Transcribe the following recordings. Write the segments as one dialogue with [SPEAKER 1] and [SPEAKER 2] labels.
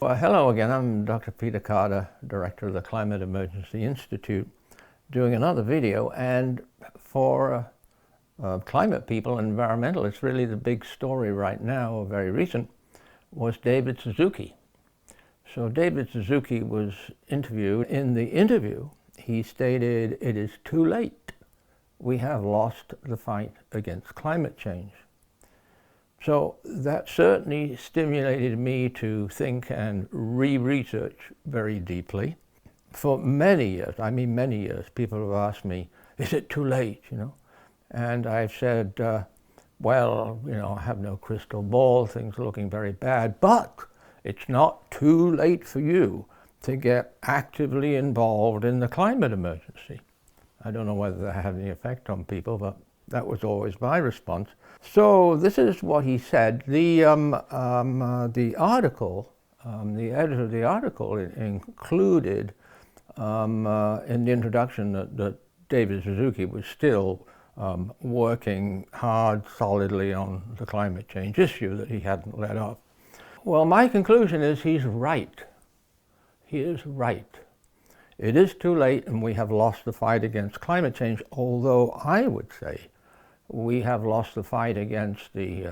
[SPEAKER 1] Well, hello again. I'm Dr. Peter Carter, Director of the Climate Emergency Institute, doing another video. And for climate people and environmentalists, really the big story right now, or very recent, was David Suzuki. So David Suzuki was interviewed. In the interview, he stated, "It is too late. We have lost the fight against climate change." So that certainly stimulated me to think and re-research very deeply. For many years, many years, people have asked me, is it too late, And I've said, well, I have no crystal ball, things are looking very bad, but it's not too late for you to get actively involved in the climate emergency. I don't know whether that had any effect on people, but that was always my response. So this is what he said. The article, the editor of the article included in the introduction that David Suzuki was still working hard, solidly on the climate change issue, that he hadn't let off. Well, my conclusion is he's right. He is right. It is too late and we have lost the fight against climate change, although I would say we have lost the fight against the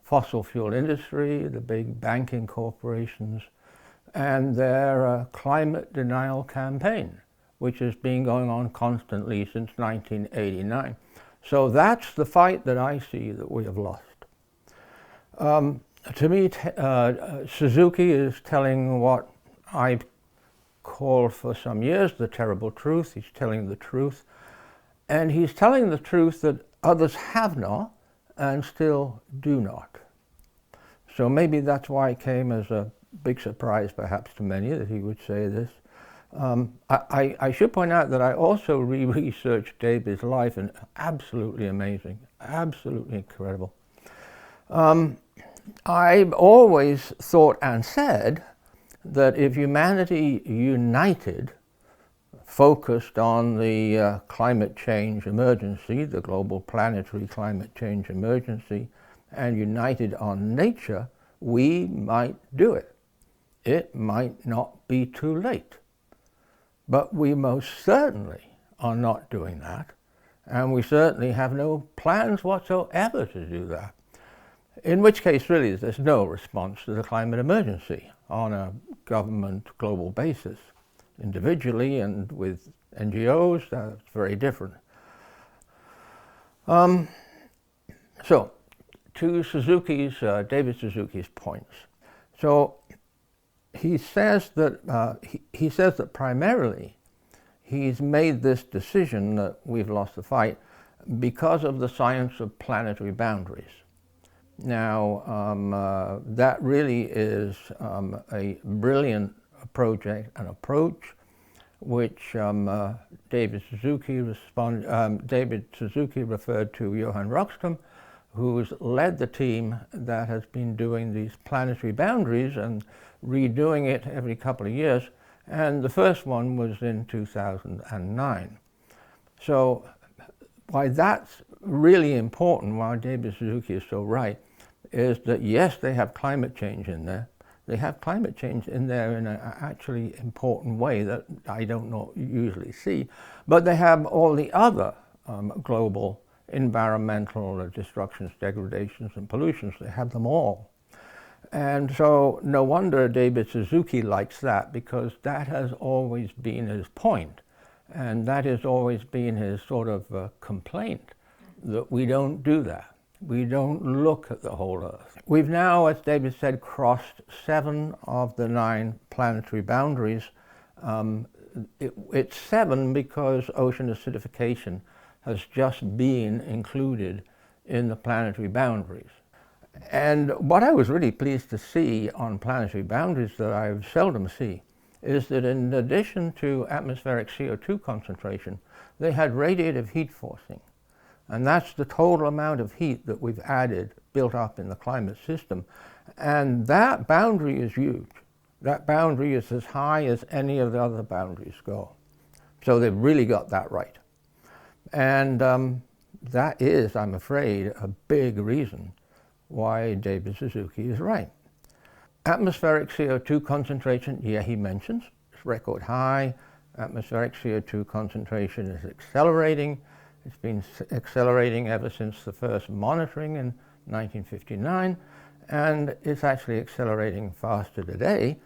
[SPEAKER 1] fossil fuel industry, the big banking corporations, and their climate denial campaign, which has been going on constantly since 1989. So that's the fight that I see that we have lost. To me, Suzuki is telling what I've called for some years the terrible truth. He's telling the truth. And he's telling the truth that others have not and still do not. So maybe that's why it came as a big surprise perhaps to many that he would say this. I should point out that I also researched David's life, and absolutely amazing, absolutely incredible. I've always thought and said that if humanity united, focused on the climate change emergency, the global planetary climate change emergency, and united on nature, we might do it. It might not be too late. But we most certainly are not doing that, and we certainly have no plans whatsoever to do that. In which case, really, there's no response to the climate emergency on a government global basis. Individually and with NGOs, that's very different. So, to David Suzuki's points. So, he says that primarily he's made this decision that we've lost the fight because of the science of planetary boundaries. Now, that really is a brilliant project, an approach which David Suzuki referred to Johan Rockström, who's led the team that has been doing these planetary boundaries and redoing it every couple of years, and the first one was in 2009. So why that's really important, why David Suzuki is so right, is that yes, they have climate change in there. They have climate change in there in an actually important way that I don't usually see, but they have all the other global environmental destructions, degradations, and pollutions. They have them all. And so no wonder David Suzuki likes that, because that has always been his point, and that has always been his sort of complaint, that we don't do that. We don't look at the whole Earth. We've now, as David said, crossed 7 of the 9 planetary boundaries. It's 7 because ocean acidification has just been included in the planetary boundaries. And what I was really pleased to see on planetary boundaries that I seldom see is that in addition to atmospheric CO2 concentration, they had radiative heat forcing. And that's the total amount of heat that we've added, built up in the climate system. And that boundary is huge. That boundary is as high as any of the other boundaries go. So they've really got that right. And that is, I'm afraid, a big reason why David Suzuki is right. Atmospheric CO2 concentration, yeah, he mentions, it's record high. Atmospheric CO2 concentration is accelerating. It's been accelerating ever since the first monitoring in 1959, and it's actually accelerating faster today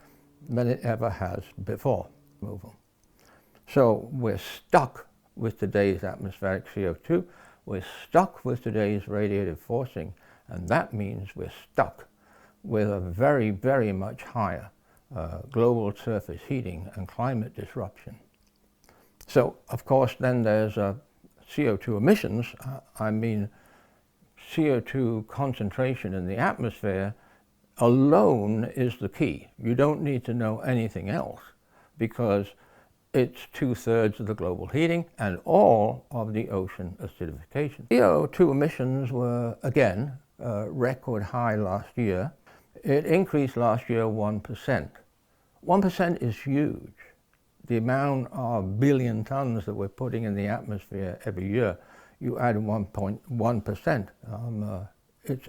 [SPEAKER 1] than it ever has before. Move on. So we're stuck with today's atmospheric CO2. We're stuck with today's radiative forcing, and that means we're stuck with a very, very much higher global surface heating and climate disruption. So, of course, then there's CO2 emissions. I mean, CO2 concentration in the atmosphere alone is the key. You don't need to know anything else because it's 2/3 of the global heating and all of the ocean acidification. CO2 emissions were, again, record high last year. It increased last year 1%. 1% is huge. The amount of billion tons that we're putting in the atmosphere every year, you add 1.1%,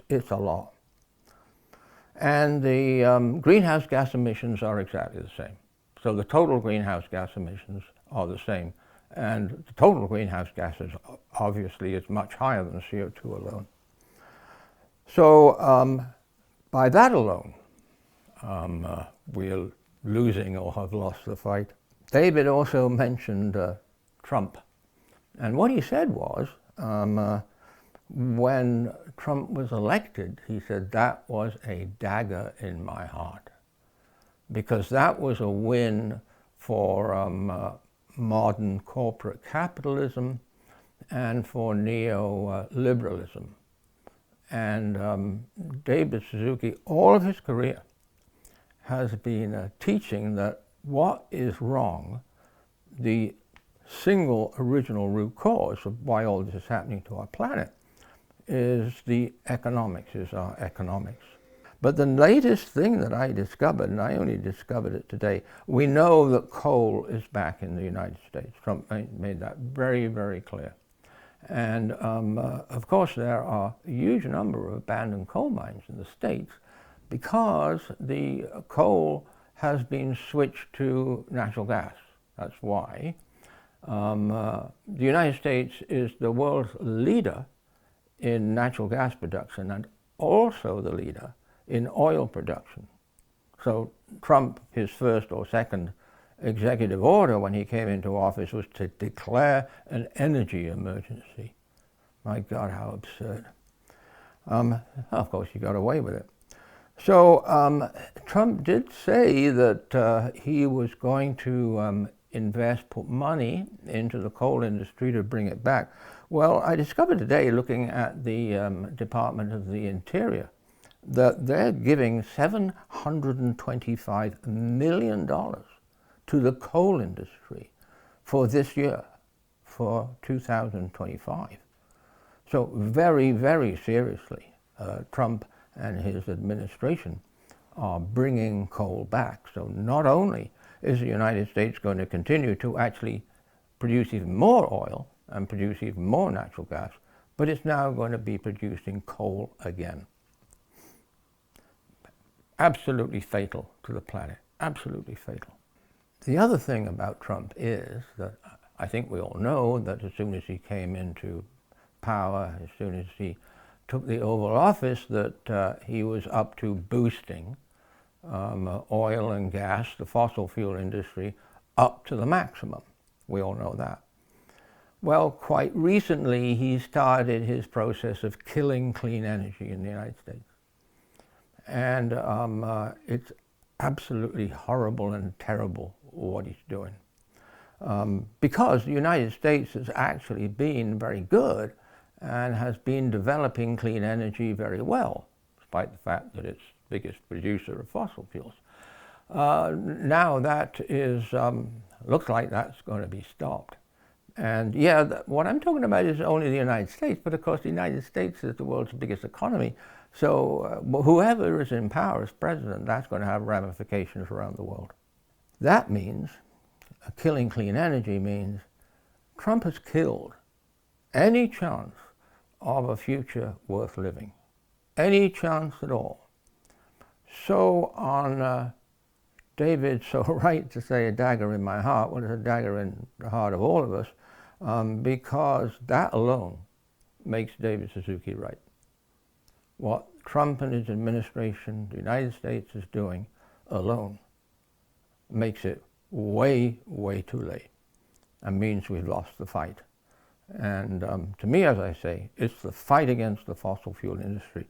[SPEAKER 1] it's a lot. And the greenhouse gas emissions are exactly the same. So the total greenhouse gas emissions are the same. And the total greenhouse gases, obviously, is much higher than CO2 alone. So by that alone, we're losing or have lost the fight. David also mentioned Trump. And what he said was, when Trump was elected, he said that was a dagger in my heart, because that was a win for modern corporate capitalism and for neoliberalism. And David Suzuki, all of his career, has been teaching that what is wrong, the single original root cause of why all this is happening to our planet, is the economics, is our economics. But the latest thing that I discovered, and I only discovered it today, we know that coal is back in the United States. Trump made that very, very clear. And of course there are a huge number of abandoned coal mines in the States because the coal has been switched to natural gas. That's why. The United States is the world's leader in natural gas production and also the leader in oil production. So Trump, his first or second executive order when he came into office was to declare an energy emergency. My God, how absurd. Of course, he got away with it. So Trump did say that he was going to invest, put money into the coal industry to bring it back. Well, I discovered today, looking at the Department of the Interior, that they're giving $725 million to the coal industry for this year, for 2025. So very, very seriously, Trump and his administration are bringing coal back. So not only is the United States going to continue to actually produce even more oil and produce even more natural gas, but it's now going to be producing coal again. Absolutely fatal to the planet, absolutely fatal. The other thing about Trump is that I think we all know that as soon as he came into power, as soon as he took the Oval Office, that he was up to boosting oil and gas, the fossil fuel industry, up to the maximum. We all know that. Well, quite recently he started his process of killing clean energy in the United States. And it's absolutely horrible and terrible what he's doing. Because the United States has actually been very good and has been developing clean energy very well, despite the fact that it's the biggest producer of fossil fuels. Now that is, looks like that's going to be stopped. And yeah, what I'm talking about is only the United States, but of course the United States is the world's biggest economy. So whoever is in power as president, that's going to have ramifications around the world. That means, killing clean energy means Trump has killed any chance of a future worth living. Any chance at all. So on David's so right to say a dagger in my heart, well, it's a dagger in the heart of all of us, because that alone makes David Suzuki right. What Trump and his administration, the United States, is doing alone makes it way, way too late and means we've lost the fight. And to me, as I say, it's the fight against the fossil fuel industry.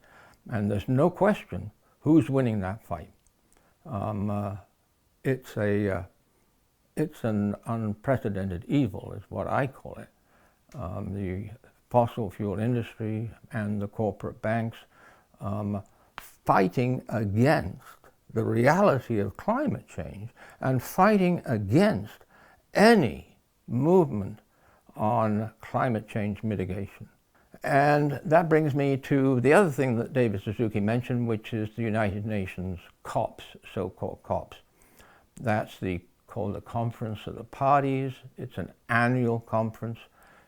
[SPEAKER 1] And there's no question who's winning that fight. It's an unprecedented evil, is what I call it. The fossil fuel industry and the corporate banks fighting against the reality of climate change and fighting against any movement on climate change mitigation. And that brings me to the other thing that David Suzuki mentioned, which is the United Nations COPs, so-called COPs. That's called the Conference of the Parties. It's an annual conference.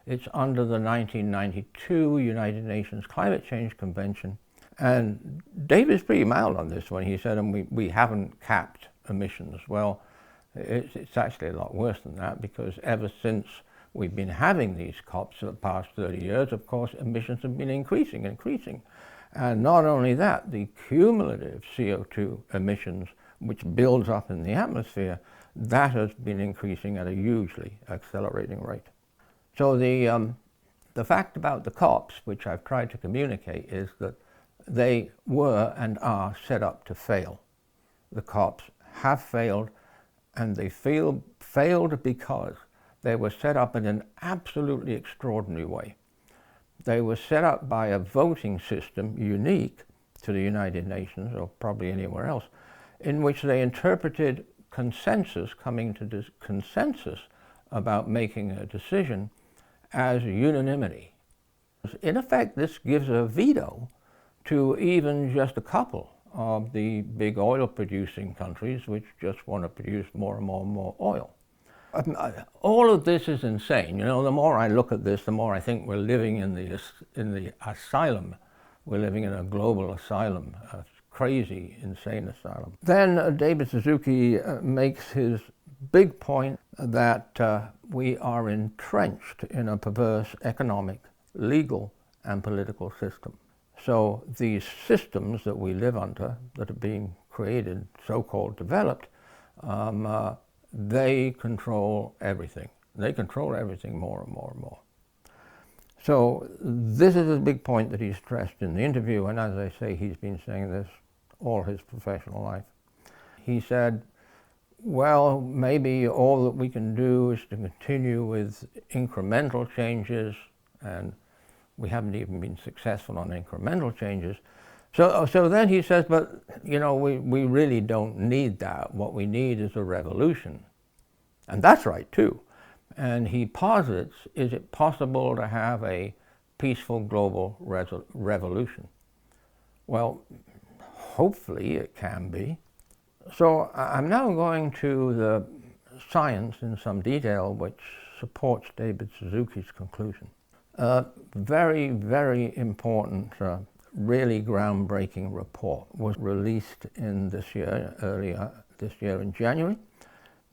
[SPEAKER 1] It's under the 1992 United Nations Climate Change Convention. And David's pretty mild on this one. He said, and we haven't capped emissions. Well, it's actually a lot worse than that, because ever since we've been having these COPs for the past 30 years, of course, emissions have been increasing. And not only that, the cumulative CO2 emissions, which builds up in the atmosphere, that has been increasing at a hugely accelerating rate. So the fact about the COPs, which I've tried to communicate, is that they were and are set up to fail. The COPs have failed, and they failed because they were set up in an absolutely extraordinary way. They were set up by a voting system unique to the United Nations, or probably anywhere else, in which they interpreted consensus, coming to this consensus about making a decision, as unanimity. In effect, this gives a veto to even just a couple of the big oil-producing countries which just want to produce more and more and more oil. All of this is insane. You know, the more I look at this, the more I think we're living in the asylum. We're living in a global asylum, a crazy, insane asylum. Then David Suzuki makes his big point that we are entrenched in a perverse economic, legal, and political system. So these systems that we live under, that are being created, so-called developed, they control everything. They control everything more and more and more. So this is a big point that he stressed in the interview, and as I say, he's been saying this all his professional life. He said, well, maybe all that we can do is to continue with incremental changes, and we haven't even been successful on incremental changes. So then he says, but you know, we really don't need that. What we need is a revolution. And that's right too. And he posits, is it possible to have a peaceful global revolution? Well, hopefully it can be. So I'm now going to the science in some detail which supports David Suzuki's conclusion. Very, very important, really groundbreaking report was released in this year, earlier this year in January.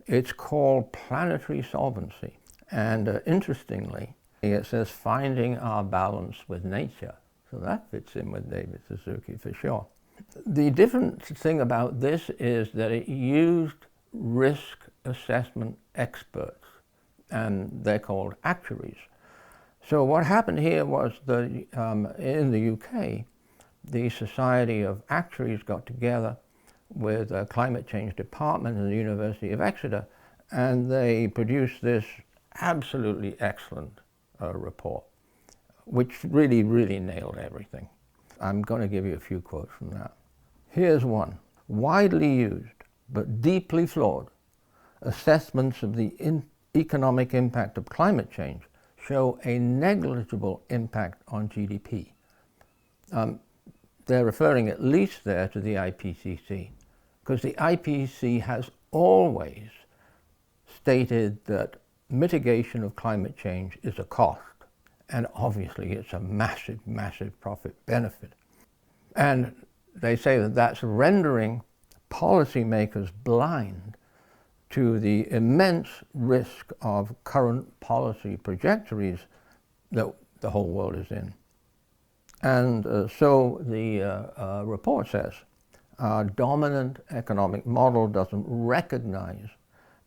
[SPEAKER 1] It's called Planetary Solvency. And interestingly, it says finding our balance with nature. So that fits in with David Suzuki for sure. The different thing about this is that it used risk assessment experts, and they're called actuaries. So what happened here was that in the UK, the Society of Actuaries got together with a climate change department in the University of Exeter, and they produced this absolutely excellent report, which really, really nailed everything. I'm going to give you a few quotes from that. Here's one. Widely used, but deeply flawed, assessments of the economic impact of climate change show a negligible impact on GDP. They're referring at least there to the IPCC, because the IPCC has always stated that mitigation of climate change is a cost, and obviously it's a massive, massive profit benefit. And they say that that's rendering policymakers blind to the immense risk of current policy trajectories that the whole world is in. And so the report says, our dominant economic model doesn't recognize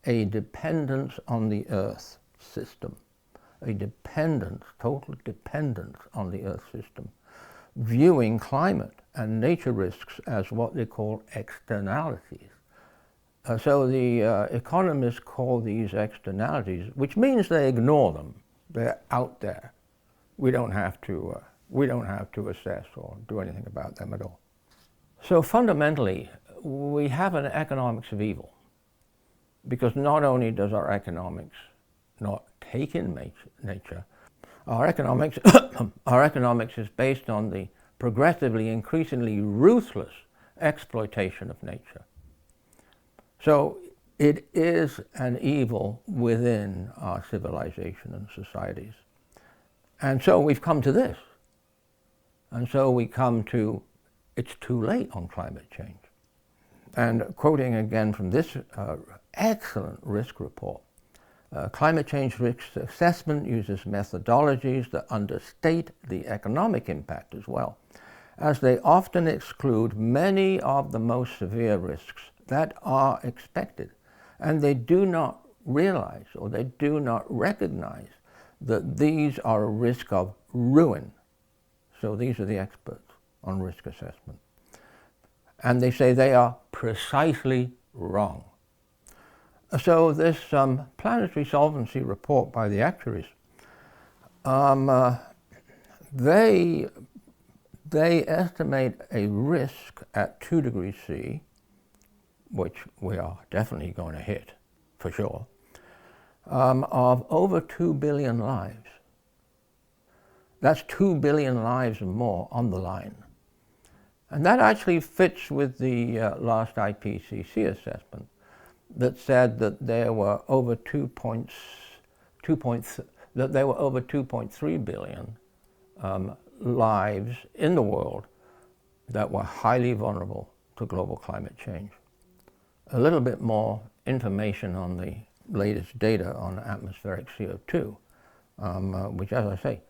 [SPEAKER 1] a dependence on the Earth system, a dependence, total dependence on the Earth system, viewing climate and nature risks as what they call externalities. So the economists call these externalities, which means they ignore them. They're out there. We don't have to assess or do anything about them at all. So fundamentally, we have an economics of evil, because not only does our economics not take in nature, our economics, our economics is based on the progressively, increasingly ruthless exploitation of nature. So it is an evil within our civilization and societies. And so we've come to this. And so we come to, it's too late on climate change. And quoting again from this excellent risk report, climate change risk assessment uses methodologies that understate the economic impact as well, as they often exclude many of the most severe risks that are expected. And they do not realize, or they do not recognize, that these are a risk of ruin. So these are the experts on risk assessment. And they say they are precisely wrong. So this planetary solvency report by the actuaries, they estimate a risk at 2 degrees C, which we are definitely going to hit, for sure, of over 2 billion lives. That's 2 billion lives and more on the line. And that actually fits with the last IPCC assessment that said that there were over 2.3 billion lives in the world that were highly vulnerable to global climate change. A little bit more information on the latest data on atmospheric CO2, which, as I say,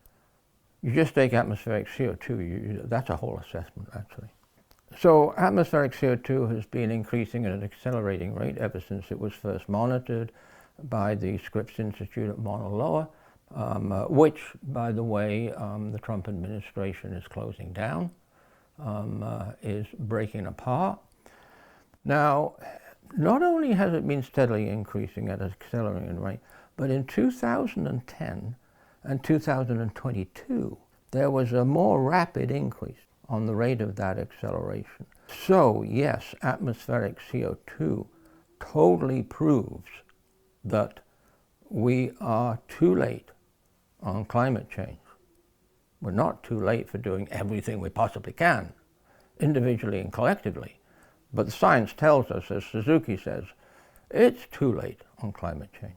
[SPEAKER 1] you just take atmospheric CO2, that's a whole assessment, actually. So atmospheric CO2 has been increasing at an accelerating rate ever since it was first monitored by the Scripps Institute at Mauna Loa, which, by the way, the Trump administration is closing down, is breaking apart. Now, not only has it been steadily increasing at an accelerating rate, but in 2010 and 2022, there was a more rapid increase on the rate of that acceleration. So yes, atmospheric CO2 totally proves that we are too late on climate change. We're not too late for doing everything we possibly can, individually and collectively. But the science tells us, as Suzuki says, it's too late on climate change.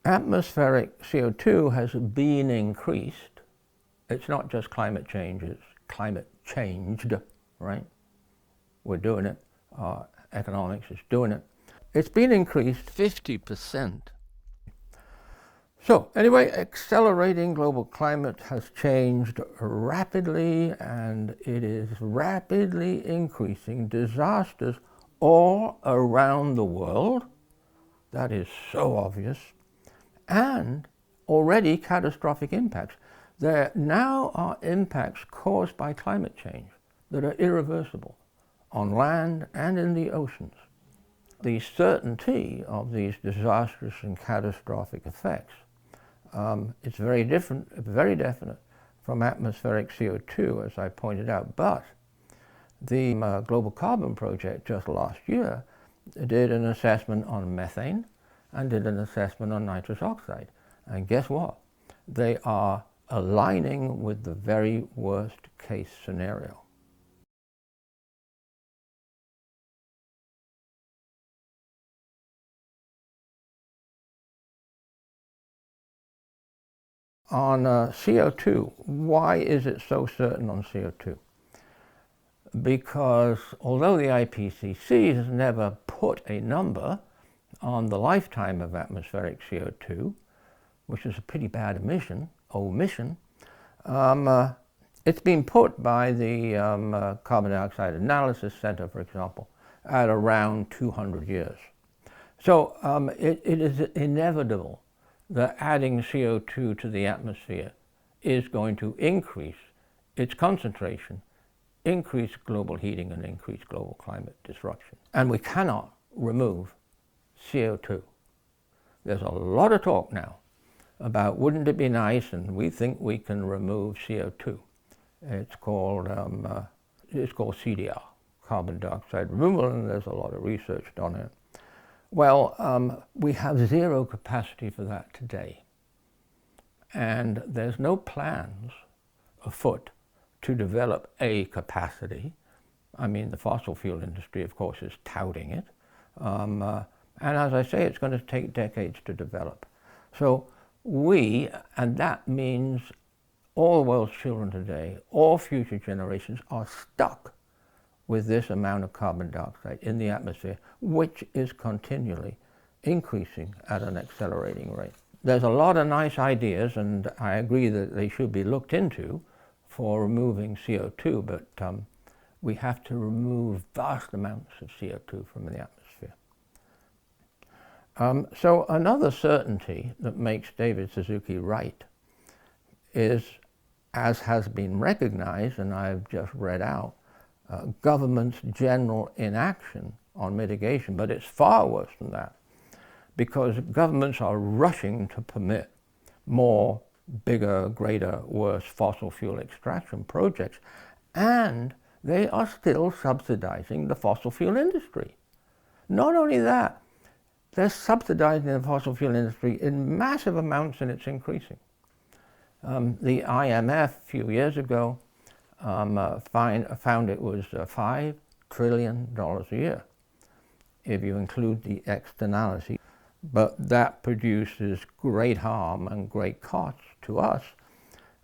[SPEAKER 1] Atmospheric CO2 has been increased. It's not just climate change, it's climate changed, right? We're doing it. Our economics is doing it. It's been increased 50%. So anyway, accelerating global climate has changed rapidly, and it is rapidly increasing disasters all around the world. That is so obvious. And already catastrophic impacts. There now are impacts caused by climate change that are irreversible on land and in the oceans. The certainty of these disastrous and catastrophic effects is very definite from atmospheric CO2, as I pointed out. But the Global Carbon Project just last year did an assessment on methane and did an assessment on nitrous oxide. And guess what? They are aligning with the very worst case scenario. On CO2, why is it so certain on CO2? because although the IPCC has never put a number on the lifetime of atmospheric CO2, which is a pretty bad omission, it's been put by the Carbon Dioxide Analysis Center, for example, at around 200 years. So it is inevitable that adding CO2 to the atmosphere is going to increase its concentration, increase global heating, and increase global climate disruption. And we cannot remove CO2. There's a lot of talk now about wouldn't it be nice, and we think we can remove CO2. It's called CDR, carbon dioxide removal, and there's a lot of research done it. Well, we have zero capacity for that today. And there's no plans afoot to develop a capacity. I mean, the fossil fuel industry, of course, is touting it. And as I say, it's going to take decades to develop. So and that means all the world's children today, all future generations are stuck with this amount of carbon dioxide in the atmosphere, which is continually increasing at an accelerating rate. There's a lot of nice ideas, and I agree that they should be looked into for removing CO2, but we have to remove vast amounts of CO2 from the atmosphere. So another certainty that makes David Suzuki right is, as has been recognized, and I've just read out, government's general inaction on mitigation, but it's far worse than that, because governments are rushing to permit more bigger, greater, worse fossil fuel extraction projects, and they are still subsidizing the fossil fuel industry. Not only that, they're subsidizing the fossil fuel industry in massive amounts, and it's increasing. The IMF a few years ago found it was $5 trillion a year, if you include the externality. But that produces great harm and great costs to us,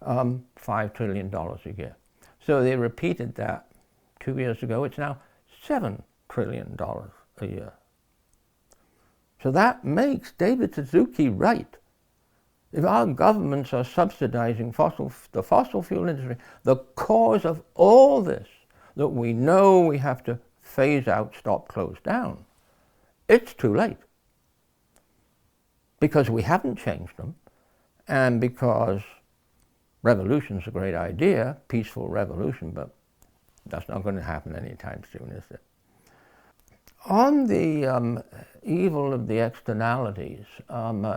[SPEAKER 1] $5 trillion a year. So they repeated that 2 years ago. It's now $7 trillion a year. So that makes David Suzuki right. If our governments are subsidizing the fossil fuel industry, the cause of all this that we know we have to phase out, stop, close down, it's too late. Because we haven't changed them, and because revolution's a great idea, peaceful revolution, but that's not going to happen anytime soon, is it? On the evil of the externalities,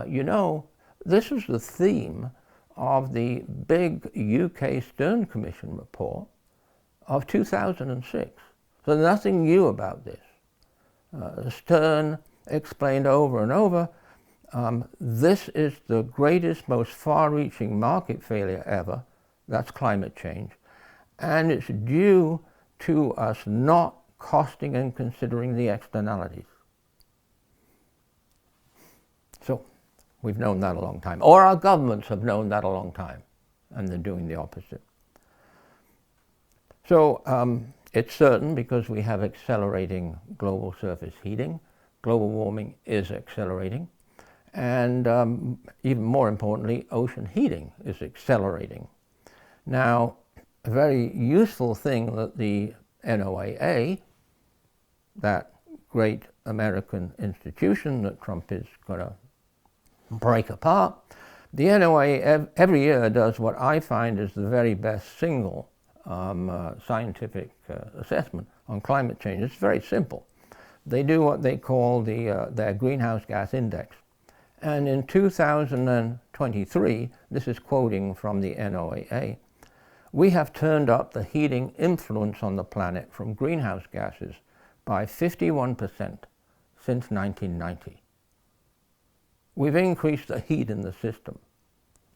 [SPEAKER 1] you know, this was the theme of the big UK Stern Commission report of 2006. So nothing new about this. Stern explained over and over, this is the greatest, most far-reaching market failure ever. That's climate change. And it's due to us not costing and considering the externalities. So we've known that a long time. Or our governments have known that a long time, and they're doing the opposite. So it's certain, because we have accelerating global surface heating. Global warming is accelerating. And even more importantly, ocean heating is accelerating. Now, a very useful thing that the NOAA, that great American institution that Trump is going to break apart, the NOAA every year does what I find is the very best single scientific assessment on climate change. It's very simple. They do what they call their greenhouse gas index. And in 2023, this is quoting from the NOAA, we have turned up the heating influence on the planet from greenhouse gases by 51% since 1990. We've increased the heat in the system,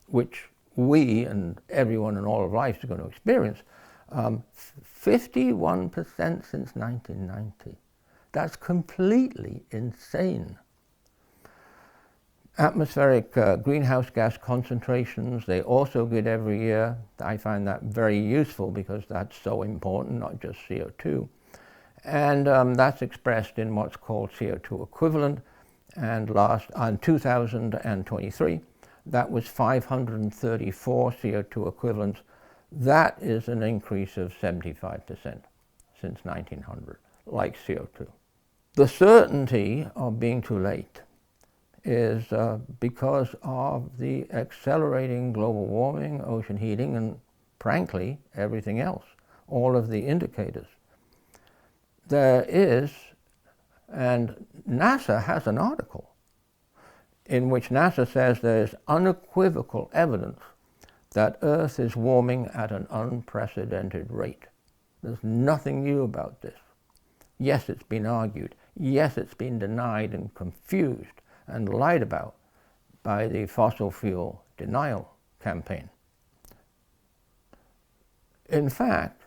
[SPEAKER 1] which we and everyone in all of life is going to experience, 51% since 1990. That's completely insane. Atmospheric greenhouse gas concentrations, they also get every year. I find that very useful because that's so important, not just CO2. And that's expressed in what's called CO2 equivalent. And in 2023, that was 534 CO2 equivalents. That is an increase of 75% since 1900, like CO2. The certainty of being too late is because of the accelerating global warming, ocean heating, and frankly, everything else, all of the indicators. There is, and NASA has an article in which NASA says there is unequivocal evidence that Earth is warming at an unprecedented rate. There's nothing new about this. Yes, it's been argued. Yes, it's been denied and confused and lied about by the fossil fuel denial campaign. In fact,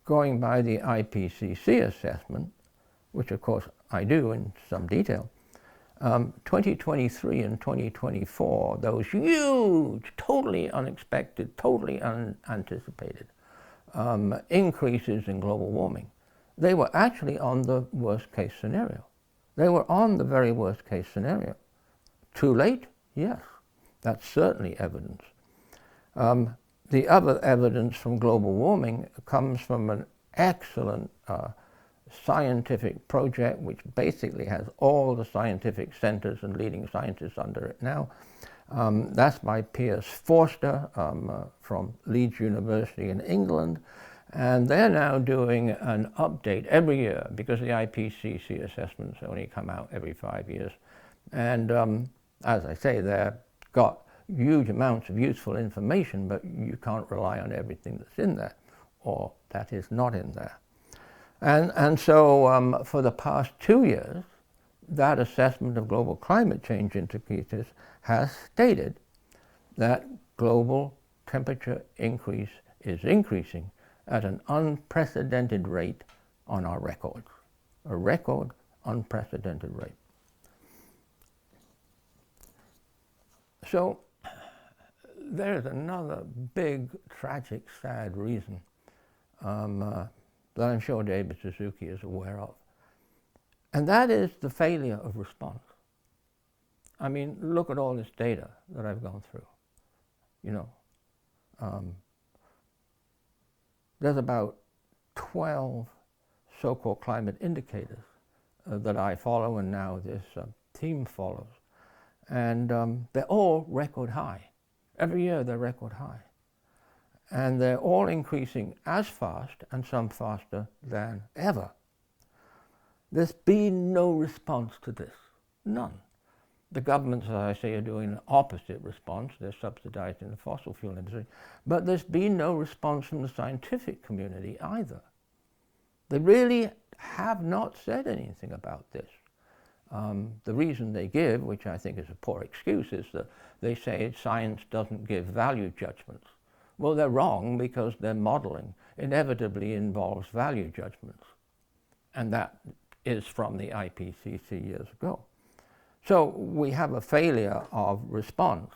[SPEAKER 1] going by the IPCC assessment, which of course I do in some detail, 2023 and 2024, those huge, totally unexpected, totally unanticipated increases in global warming, they were actually on the worst case scenario. They were on the very worst case scenario. Too late? Yes, that's certainly evidence. The other evidence from global warming comes from an excellent scientific project which basically has all the scientific centers and leading scientists under it now. That's by Piers Forster from Leeds University in England. And they're now doing an update every year because the IPCC assessments only come out every 5 years. And as I say, they've got huge amounts of useful information, but you can't rely on everything that's in there or that is not in there. And so for the past 2 years, that assessment of global climate change indicators has stated that global temperature increase is increasing at an unprecedented rate on our records. A record, unprecedented rate. So there's another big, tragic, sad reason that I'm sure David Suzuki is aware of. And that is the failure of response. I mean, look at all this data that I've gone through. You know, there's about 12 so-called climate indicators that I follow and now this team follows. And they're all record high. Every year they're record high. And they're all increasing as fast and some faster than ever. There's been no response to this, none. The governments, as I say, are doing an opposite response. They're subsidizing the fossil fuel industry. But there's been no response from the scientific community either. They really have not said anything about this. The reason they give, which I think is a poor excuse, is that they say science doesn't give value judgments. Well, they're wrong because their modeling inevitably involves value judgments. And that is from the IPCC years ago. So we have a failure of response.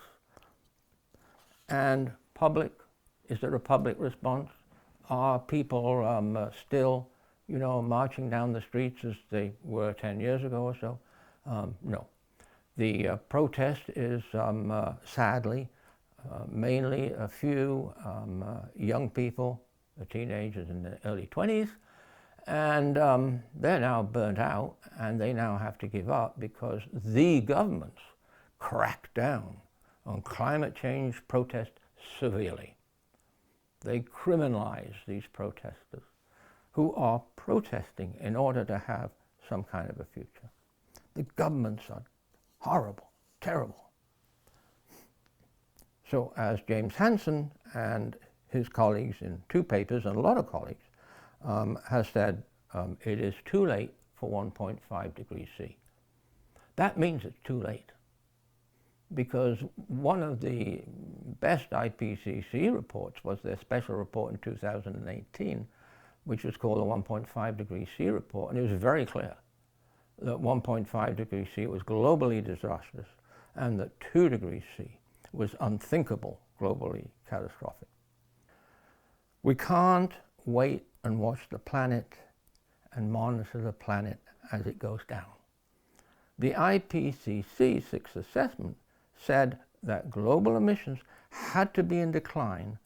[SPEAKER 1] And public, is there a public response? Are people still, you know, marching down the streets as they were 10 years ago or so? No. The protest is sadly mainly a few young people, teenagers in their early 20s, and they're now burnt out and they now have to give up because the governments crack down on climate change protest severely. They criminalize these protesters who are protesting in order to have some kind of a future. The governments are horrible, terrible. So as James Hansen and his colleagues in 2 papers, and a lot of colleagues, has said, it is too late for 1.5 degrees C. That means it's too late, because one of the best IPCC reports was their special report in 2018, which was called the 1.5 degrees C report, and it was very clear that 1.5 degrees C was globally disastrous and that 2 degrees C was unthinkable, globally catastrophic. We can't wait and watch the planet and monitor the planet as it goes down. The IPCC sixth assessment said that global emissions had to be in decline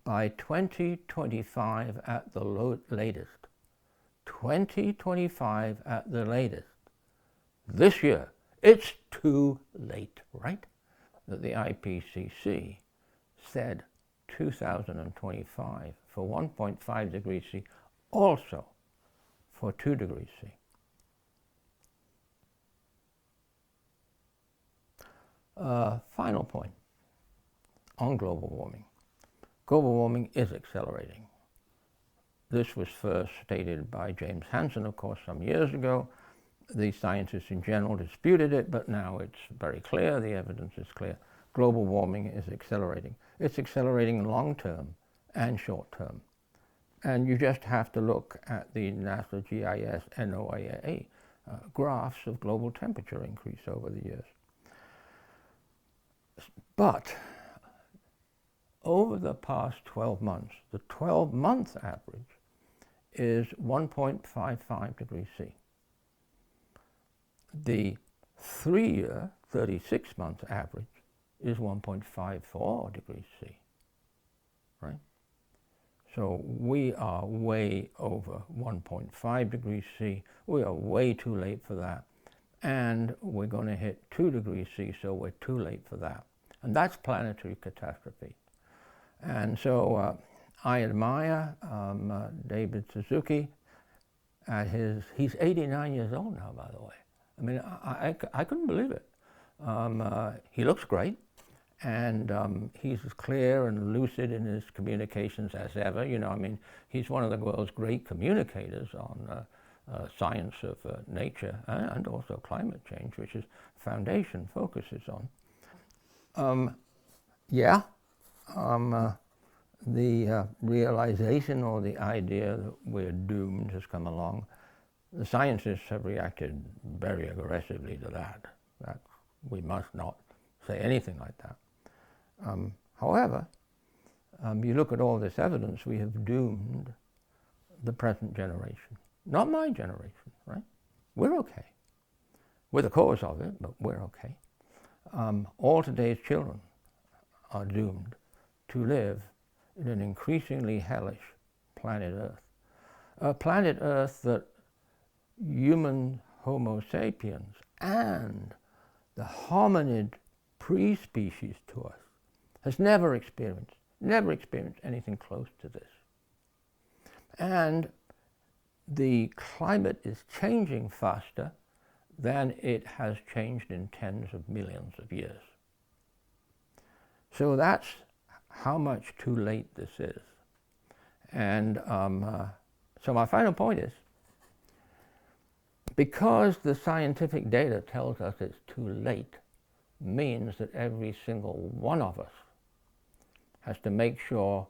[SPEAKER 1] by 2025 at the latest. 2025 at the latest. This year, it's too late, right? That the IPCC said 2025 for 1.5 degrees C, also for 2 degrees C. Final point on global warming. Global warming is accelerating. This was first stated by James Hansen, of course, some years ago. The scientists in general disputed it, but now it's very clear, the evidence is clear. Global warming is accelerating. It's accelerating long term and short term. And you just have to look at the NASA GIS NOAA graphs of global temperature increase over the years. But over the past 12 months, the 12-month average is 1.55 degrees C. The 3-year, 36-month average is 1.54 degrees C, right? So we are way over 1.5 degrees C. We are way too late for that. And we're going to hit 2 degrees C, so we're too late for that. And that's planetary catastrophe. And so I admire David Suzuki at he's 89 years old now, by the way. I mean, I couldn't believe it. He looks great, and he's as clear and lucid in his communications as ever. You know, I mean, he's one of the world's great communicators on science of nature and also climate change, which his foundation focuses on. The realization or the idea that we're doomed has come along. The scientists have reacted very aggressively to that. That we must not say anything like that. However, you look at all this evidence, we have doomed the present generation. Not my generation, right? We're okay. We're the cause of it, but we're okay. All today's children are doomed to live in an increasingly hellish planet Earth. A planet Earth that human Homo sapiens and the hominid pre-species to us has never experienced anything close to this. And the climate is changing faster than it has changed in tens of millions of years. So that's how much too late this is. And so my final point is, because the scientific data tells us it's too late, means that every single one of us has to make sure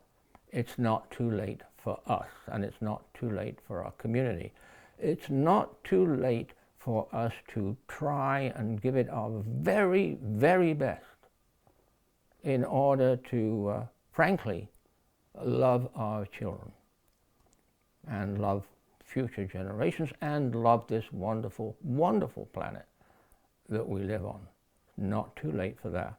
[SPEAKER 1] it's not too late for us, and it's not too late for our community. It's not too late for us to try and give it our very, very best in order to, frankly, love our children and love future generations and love this wonderful, wonderful planet that we live on. Not too late for that.